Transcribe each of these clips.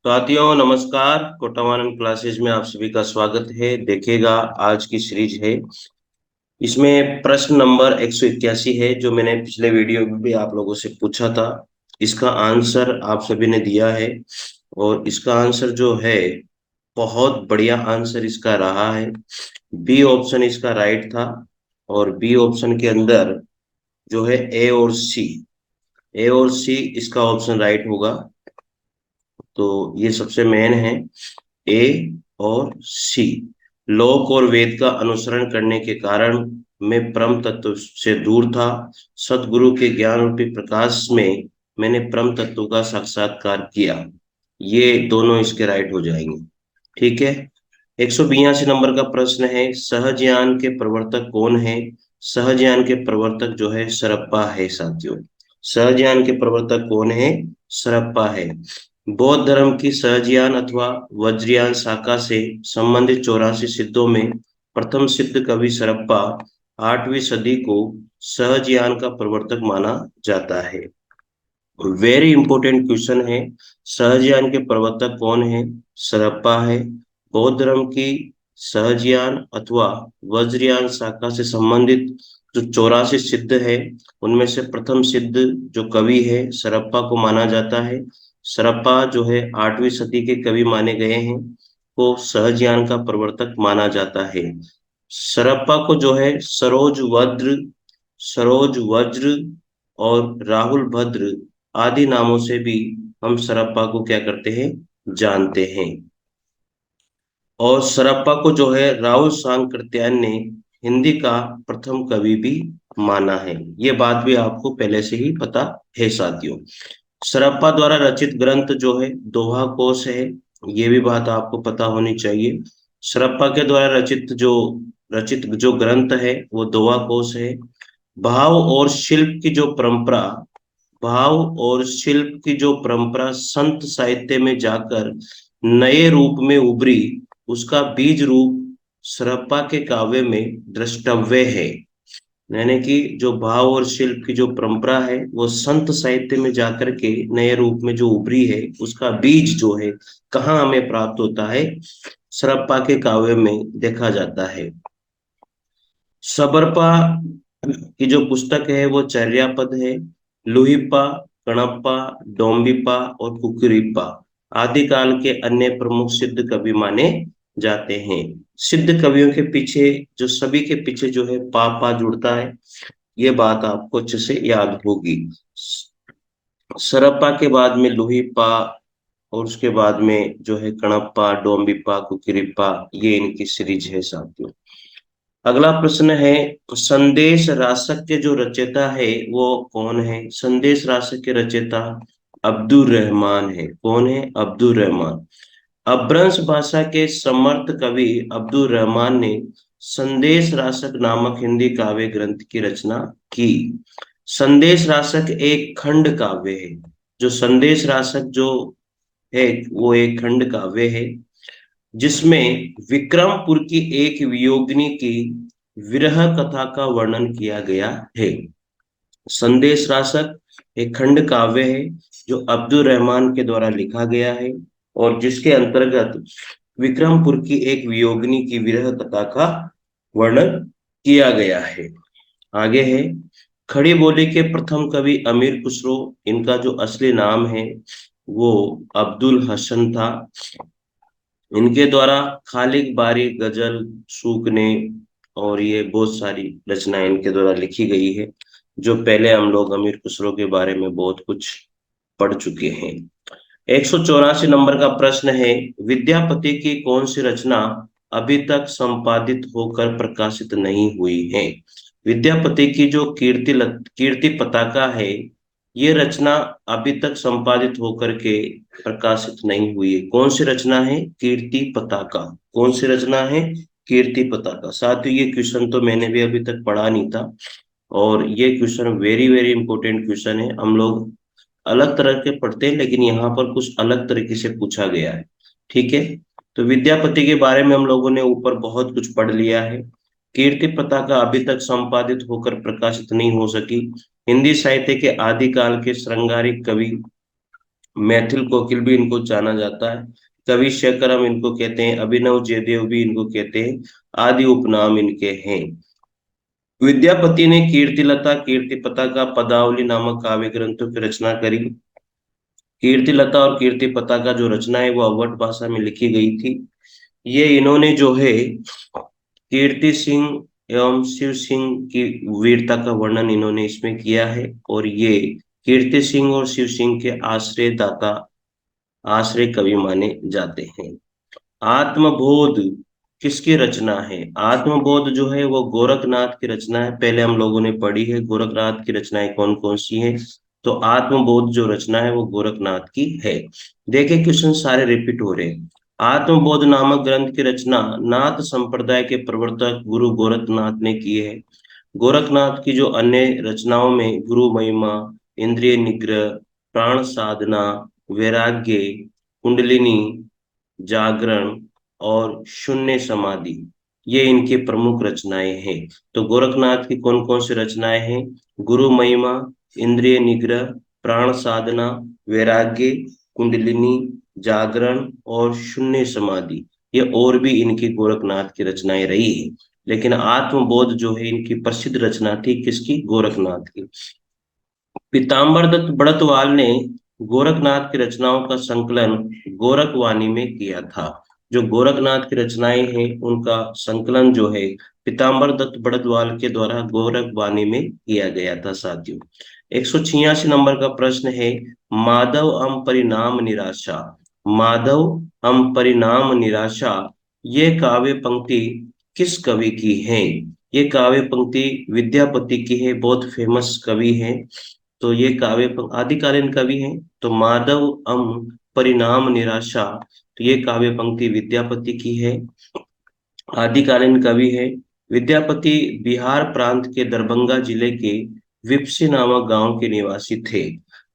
साथियों नमस्कार। कोटावानन क्लासेज में आप सभी का स्वागत है। देखिएगा, आज की सीरीज है। इसमें प्रश्न नंबर 181 है, जो मैंने पिछले वीडियो में भी आप लोगों से पूछा था। इसका आंसर आप सभी ने दिया है और इसका आंसर जो है, बहुत बढ़िया आंसर इसका रहा है। बी ऑप्शन इसका राइट था और बी ऑप्शन के अंदर जो है ए और सी इसका ऑप्शन राइट होगा। तो ये सबसे मेन है, ए और सी। लोक और वेद का अनुसरण करने के कारण मैं परम तत्व से दूर था। सतगुरु के ज्ञान रूपी प्रकाश में मैंने परम तत्व का साक्षात्कार किया। ये दोनों इसके राइट हो जाएंगे। ठीक है। 182 नंबर का प्रश्न है, सहजयान के प्रवर्तक कौन है? सहजयान के प्रवर्तक जो है सरप्पा है साथियों। सहजयान के प्रवर्तक कौन है? सरप्पा है। बौद्ध धर्म की सहजयान अथवा वज्रयान शाखा से संबंधित 84 सिद्धों में प्रथम सिद्ध कवि सरप्पा 8वीं सदी को सहजयान का प्रवर्तक माना जाता है। वेरी इंपॉर्टेंट क्वेश्चन है। सहजयान के प्रवर्तक कौन है? सरप्पा है। बौद्ध धर्म की सहजयान अथवा वज्रयान शाखा से संबंधित जो 84 सिद्ध है, उनमें से प्रथम सिद्ध जो कवि है सरप्पा को माना जाता है। सरप्पा जो है 8वीं सदी के कवि माने गए हैं, को सहजयान का प्रवर्तक माना जाता है। सरप्पा को जो है सरोज वज्र और राहुल भद्र आदि नामों से भी हम सरप्पा को क्या करते हैं, जानते हैं। और सरप्पा को जो है राहुल सांकृत्यायन ने हिंदी का प्रथम कवि भी माना है। ये बात भी आपको पहले से ही पता है साथियों। सरप्पा द्वारा रचित ग्रंथ जो है दोहा कोश है। ये भी बात आपको पता होनी चाहिए। सरप्पा के द्वारा रचित जो ग्रंथ है वो दोहा कोश है। भाव और शिल्प की जो परंपरा भाव और शिल्प की जो परंपरा संत साहित्य में जाकर नए रूप में उभरी, उसका बीज रूप सरप्पा के काव्य में द्रष्टव्य है। यानी कि जो भाव और शिल्प की जो परंपरा है वो संत साहित्य में जाकर के नए रूप में जो उभरी है, उसका बीज जो है कहाँ हमें प्राप्त होता है? सरप्पा के काव्य में देखा जाता है। सबरपा की जो पुस्तक है वो चर्यापद है। लुहिप्पा, कणप्पा, डोम्बिप्पा और कुकुरिप्पा आदिकाल के अन्य प्रमुख सिद्ध कवि माने जाते हैं। सिद्ध कवियों के पीछे जो सभी के पीछे जो है पा जुड़ता है। ये बात आपको अच्छे से याद होगी। सरप्पा के बाद में लुहिप्पा और उसके बाद में जो है कणप्पा, डोम्बिप्पा, कुकुरिप्पा, ये इनकी सीरीज है साथियों। अगला प्रश्न है, संदेश रासक के जो रचयिता है वो कौन है? संदेश रासक के रचयिता अब्दुल रहमान है। कौन है? अब्दुल रहमान। अपभ्रंश भाषा के समर्थ कवि अब्दुल रहमान ने संदेश रासक नामक हिंदी काव्य ग्रंथ की रचना की। संदेश रासक एक खंड काव्य है। जो संदेश रासक जो है वो एक खंड काव्य है, जिसमें विक्रमपुर की एक वियोगिनी की विरह कथा का वर्णन किया गया है। संदेश रासक एक खंड काव्य है जो अब्दुल रहमान के द्वारा लिखा गया है और जिसके अंतर्गत विक्रमपुर की एक वियोगिनी की विरह कथा का वर्णन किया गया है। आगे है, खड़ी बोली के प्रथम कवि अमीर खुसरो। इनका जो असली नाम है वो अब्दुल हसन था। इनके द्वारा खालिक बारी, गजल, सूकने और ये बहुत सारी रचनाएं इनके द्वारा लिखी गई है, जो पहले हम लोग अमीर खुसरो के बारे में बहुत कुछ पढ़ चुके हैं। 184 नंबर का प्रश्न है, विद्यापति की कौन सी रचना अभी तक संपादित होकर प्रकाशित नहीं हुई है? विद्यापति की जो कीर्ति पताका है, ये रचना अभी तक संपादित होकर के प्रकाशित नहीं हुई है। कौन सी रचना है? कीर्ति पताका। कौन सी रचना है? कीर्ति पताका। साथियों, ये क्वेश्चन तो मैंने भी अभी तक पढ़ा नहीं था और ये question very very important question है। हम लोग अलग तरह के पढ़ते हैं, लेकिन यहाँ पर कुछ अलग तरीके से पूछा गया है। ठीक है। तो विद्यापति के बारे में हम लोगों ने ऊपर बहुत कुछ पढ़ लिया है। कीर्ति पताका अभी तक संपादित होकर प्रकाशित नहीं हो सकी। हिंदी साहित्य के आदिकाल के श्रृंगारिक कवि मैथिल कोकिल भी इनको जाना जाता है, कवि शेखर हम इनको कहते हैं, अभिनव जयदेव भी इनको कहते हैं, आदि उपनाम इनके हैं। विद्यापति ने कीर्तिलता कीर्तिपता का पदावली नामक काव्य ग्रंथों की रचना करी। कीर्तिलता और कीर्तिपता का जो रचना है वो अवध भाषा में लिखी गई थी। ये इन्होंने जो है कीर्ति सिंह एवं शिव सिंह की वीरता का वर्णन इन्होंने इसमें किया है, और ये कीर्ति सिंह और शिव सिंह के आश्रयदाता, आश्रय कवि माने जाते हैं। आत्मबोध किसकी रचना है? आत्मबोध जो है वो गोरखनाथ की रचना है, पहले हम लोगों ने पढ़ी है गोरखनाथ की रचनाएं कौन कौन सी हैं। तो आत्मबोध जो रचना है वो गोरखनाथ की है। देखिए क्वेश्चन सारे रिपीट हो रहे हैं। आत्मबोध नामक ग्रंथ की रचना नाथ संप्रदाय के प्रवर्तक गुरु गोरखनाथ ने की है। गोरखनाथ की जो अन्य रचनाओं में गुरु महिमा, इंद्रिय निग्रह, प्राण साधना, वैराग्य, कुंडलिनी, जागरण और शून्य समाधि, ये इनकी प्रमुख रचनाएं हैं। तो गोरखनाथ की कौन कौन सी रचनाएं हैं? गुरु महिमा, इंद्रिय निग्रह, प्राण साधना, वैराग्य, कुंडलिनी, जागरण और शून्य समाधि, ये और भी इनकी गोरखनाथ की रचनाएं रही है। लेकिन आत्मबोध जो है इनकी प्रसिद्ध रचना थी, किसकी? गोरखनाथ की। पीताम्बर दत्त बड़तवाल ने गोरखनाथ की रचनाओं का संकलन गोरखवाणी में किया था। जो गोरखनाथ की रचनाएं हैं उनका संकलन जो है पीताम्बर दत्त बड़तवाल के द्वारा गोरखवाणी में किया गया था साथियों। 186 नंबर का प्रश्न है, माधव अम परिणाम निराशा। माधव अम परिणाम निराशा, ये काव्य पंक्ति किस कवि की है? ये काव्य पंक्ति विद्यापति की है, बहुत फेमस कवि है। तो ये काव्य आदिकालीन कवि हैं। तो माधव अम परिणाम निराशा, तो ये काव्य पंक्ति विद्यापति की है, आदिकालीन कवि है। विद्यापति बिहार प्रांत के दरभंगा जिले के विपसी नामक गांव के निवासी थे।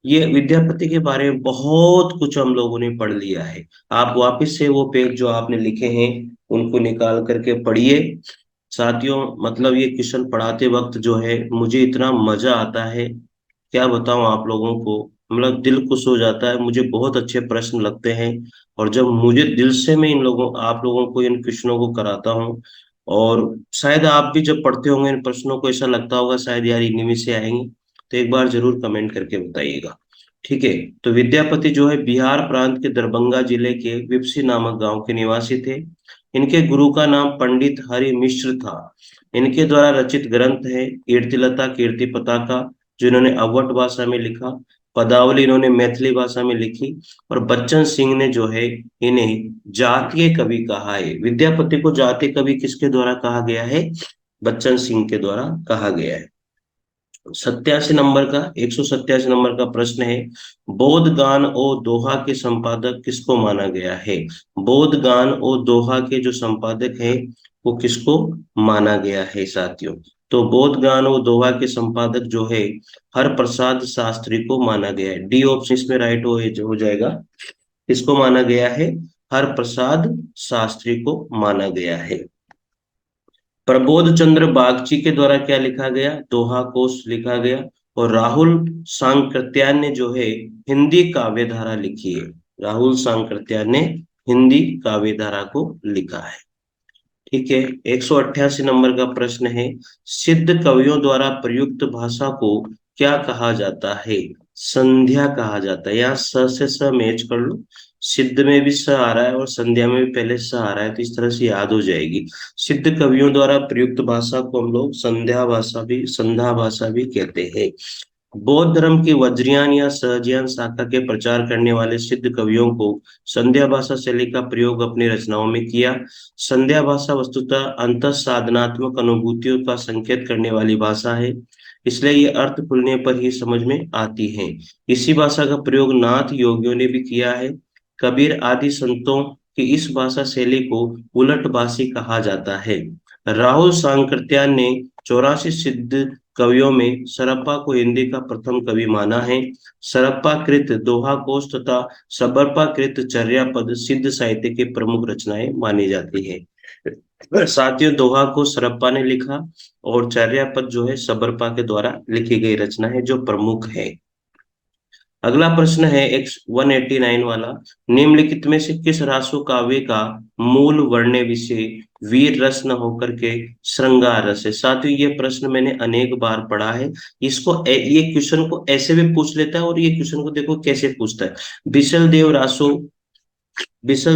ये विद्यापति के बारे में बहुत कुछ हम लोगों ने पढ़ लिया है। आप वापस से वो पेज जो आपने लिखे हैं उनको निकाल करके पढ़िए साथियों। मतलब ये क्वेश्चन पढ़ाते वक्त जो है मुझे इतना मजा आता है, क्या बताऊं आप लोगों को। मतलब दिल खुश हो जाता है, मुझे बहुत अच्छे प्रश्न लगते हैं। और जब मुझे दिल से मैं इन लोगों आप लोगों को इन क्वेश्चनों को कराता हूँ, और शायद आप भी जब पढ़ते होंगे इन प्रश्नों को ऐसा लगता होगा शायद यार इन्हीं में से आएंगे। तो एक बार जरूर कमेंट करके बताइएगा। ठीक है। तो विद्यापति जो है बिहार प्रांत के दरभंगा जिले के विपसी नामक गांव के निवासी थे। इनके गुरु का नाम पंडित हरि मिश्र था। इनके द्वारा रचित ग्रंथ है कीर्तिलता कीर्तिपता का, जो इन्होंने अवध भाषा में लिखा। पदावली इन्होंने मैथिली भाषा में लिखी। और बच्चन सिंह ने जो है इन्हें जातीय कवि कहा है। विद्यापति को जातीय कवि किसके द्वारा कहा गया है? बच्चन सिंह के द्वारा कहा गया है। 187 नंबर का प्रश्न है, बोध गान और दोहा के संपादक किसको माना गया है? बोध गान और दोहा के जो संपादक है वो किसको माना गया है साथियों? तो बोध गान और दोहा के संपादक जो है हर प्रसाद शास्त्री को माना गया है। डी ऑप्शन इसमें राइट हो जाएगा। किसको माना गया है? हर प्रसाद शास्त्री को माना गया है। प्रबोध चंद्र बागची के द्वारा क्या लिखा गया? दोहा कोश लिखा गया। और राहुल सांकृत्यायन ने जो है हिंदी काव्यधारा लिखी है। राहुल सांकृत्यायन ने हिंदी काव्यधारा को लिखा है। ठीक है। 188 नंबर का प्रश्न है, सिद्ध कवियों द्वारा प्रयुक्त भाषा को क्या कहा जाता है? संध्या कहा जाता है। यहाँ स से स मैच कर लो, सिद्ध में भी स आ रहा है और संध्या में भी पहले स आ रहा है, तो इस तरह से याद हो जाएगी। सिद्ध कवियों द्वारा प्रयुक्त भाषा को हम लोग संध्या भाषा भी कहते हैं। बौद्ध धर्म की वज्रयान या सहजयान शाखा के प्रचार करने वाले सिद्ध कवियों को संध्या भाषा शैली का प्रयोग अपनी रचनाओं में किया। संध्या भाषा वस्तुतः अंतः साधनात्मक अनुभूतियों का संकेत करने वाली भाषा है, इसलिए ये अर्थ खुलने पर ही समझ में आती है। इसी भाषा का प्रयोग नाथ योगियों ने भी किया है। कबीर आदि संतों की इस भाषा शैली को उलट भाषी कहा जाता है। राहुल सांकृत्यायन ने 84 सिद्ध कवियों में सरप्पा को हिंदी का प्रथम कवि माना है। सरप्पा कृत दोहा कोश तथा सबरपा कृत चर्या पद सिद्ध साहित्य की प्रमुख रचनाएं मानी जाती है। साथियों दोहा को सरप्पा ने लिखा और चर्या पद जो है सबरपा के द्वारा लिखी गई रचना है जो प्रमुख है। अगला प्रश्न है 189 वाला, निम्नलिखित में से किस रासो काव्य का मूल वर्ण विषय वीर रस न होकर के श्रृंगार रस है। साथियों ये प्रश्न मैंने अनेक बार पढ़ा है। ये क्वेश्चन को ऐसे भी पूछ लेता है, और ये क्वेश्चन को देखो कैसे पूछता है। बिसल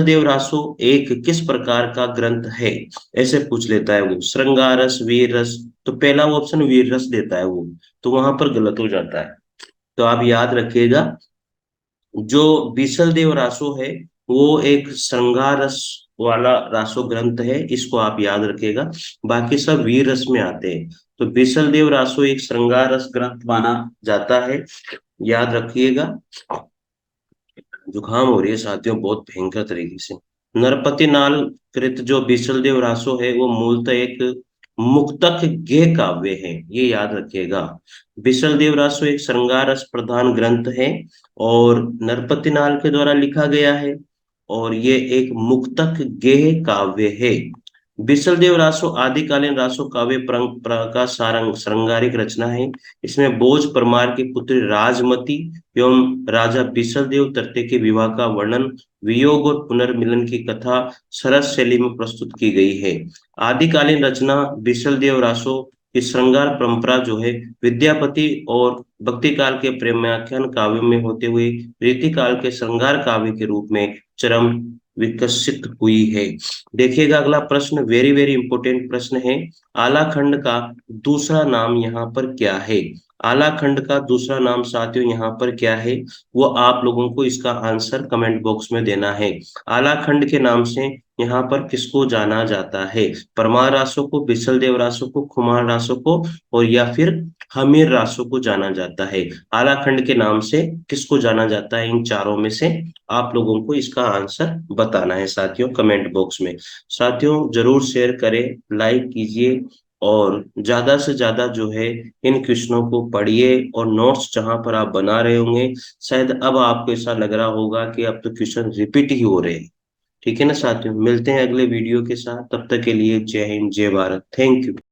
देव रासो एक किस प्रकार का ग्रंथ है, ऐसे पूछ लेता है वो। श्रृंगार रस, वीर रस, तो पहला ऑप्शन वीर रस देता है वो, तो वहां पर गलत हो जाता है। तो आप याद रखिएगा, जो बीसल देव रासो है वो एक श्रृंगार रस वाला रासो ग्रंथ है, इसको आप याद रखिएगा। बाकी सब वीर रस में आते हैं। तो बीसल देव रासो एक श्रृंगार रस ग्रंथ माना जाता है, याद रखिएगा। जुकाम हो रही है साथियों बहुत भयंकर तरीके से। नरपति नाल कृत जो बीसल देव रासो है वो मूलतः एक मुक्तक गेय काव्य है, ये याद रखिएगा। बिसल देव रासो एक श्रृंगार रस प्रधान ग्रंथ है और नरपति नाल के द्वारा लिखा गया है, और ये एक मुक्तक गेय काव्य है। बिसलदेव रासो आदिकालीन रासो काव्य परंपरा का सारंग श्रृंगारिक रचना है। इसमें बोझ परमार की पुत्री राजमती एवं राजा बिसलदेव तृतीय के विवाह का वर्णन, वियोग और पुनर्मिलन की कथा सरस शैली में प्रस्तुत की गई है। आदिकालीन रचना बिसलदेव रासो की श्रृंगार परंपरा जो है विद्यापति और भक्ति काल के प्रेमाख्यान काव्य में होते हुए रीति काल के श्रृंगार काव्य के रूप में चरम विकसित हुई है। देखिएगा अगला प्रश्न, वेरी वेरी इंपॉर्टेंट प्रश्न है। आलाखंड का दूसरा नाम यहाँ पर क्या है। आलाखंड का दूसरा नाम साथियों यहाँ पर क्या है, वो आप लोगों को इसका आंसर कमेंट बॉक्स में देना है। आलाखंड के नाम से यहाँ पर किसको जाना जाता है। परमार रासो को, बिसल देव रासो को, खुमार रासो को, और या फिर हमीर रासो को जाना जाता है। आलाखंड के नाम से किसको जाना जाता है, इन चारों में से आप लोगों को इसका आंसर बताना है साथियों कमेंट बॉक्स में। साथियों जरूर शेयर करें, लाइक कीजिए, और ज्यादा से ज्यादा जो है इन क्वेश्चनों को पढ़िए, और नोट्स जहां पर आप बना रहे होंगे शायद अब आपको ऐसा लग रहा होगा कि अब तो क्वेश्चन रिपीट ही हो रहे हैं। ठीक है ना साथियों, मिलते हैं अगले वीडियो के साथ, तब तक के लिए जय हिंद जय भारत, थैंक यू।